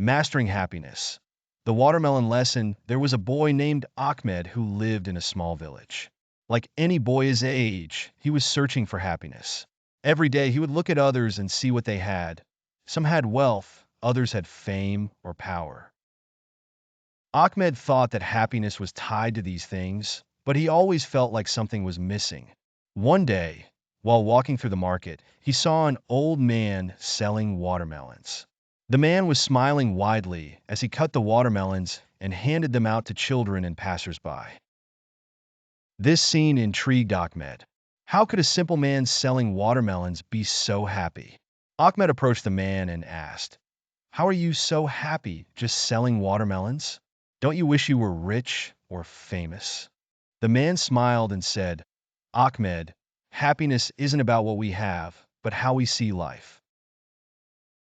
Mastering Happiness. The watermelon lesson. There was a boy named Ahmed who lived in a small village. Like any boy his age, he was searching for happiness. Every day he would look at others and see what they had. Some had wealth, others had fame or power. Ahmed thought that happiness was tied to these things, but he always felt like something was missing. One day, while walking through the market, he saw an old man selling watermelons. The man was smiling widely as he cut the watermelons and handed them out to children and passersby. This scene intrigued Ahmed. How could a simple man selling watermelons be so happy? Ahmed approached the man and asked, "How are you so happy just selling watermelons? Don't you wish you were rich or famous?" The man smiled and said, "Ahmed, happiness isn't about what we have, but how we see life.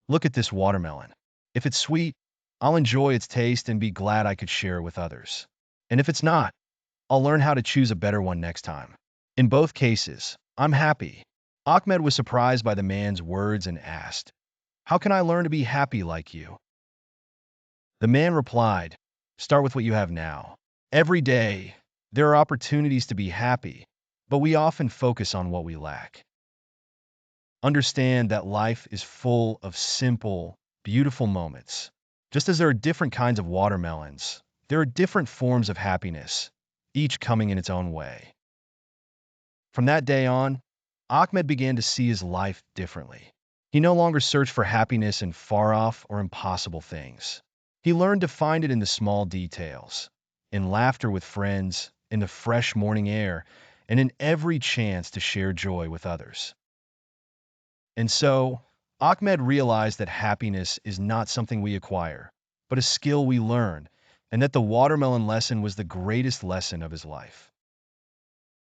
Look at this watermelon. If it's sweet, I'll enjoy its taste and be glad I could share it with others. And if it's not, I'll learn how to choose a better one next time. In both cases, I'm happy." Ahmed was surprised by the man's words and asked, "How can I learn to be happy like you?" The man replied, "Start with what you have now. Every day, there are opportunities to be happy, but we often focus on what we lack. Understand that life is full of simple, beautiful moments. Just as there are different kinds of watermelons, there are different forms of happiness, each coming in its own way." From that day on, Ahmed began to see his life differently. He no longer searched for happiness in far-off or impossible things. He learned to find it in the small details, in laughter with friends, in the fresh morning air, and in every chance to share joy with others. And so, Ahmed realized that happiness is not something we acquire, but a skill we learn, and that the watermelon lesson was the greatest lesson of his life.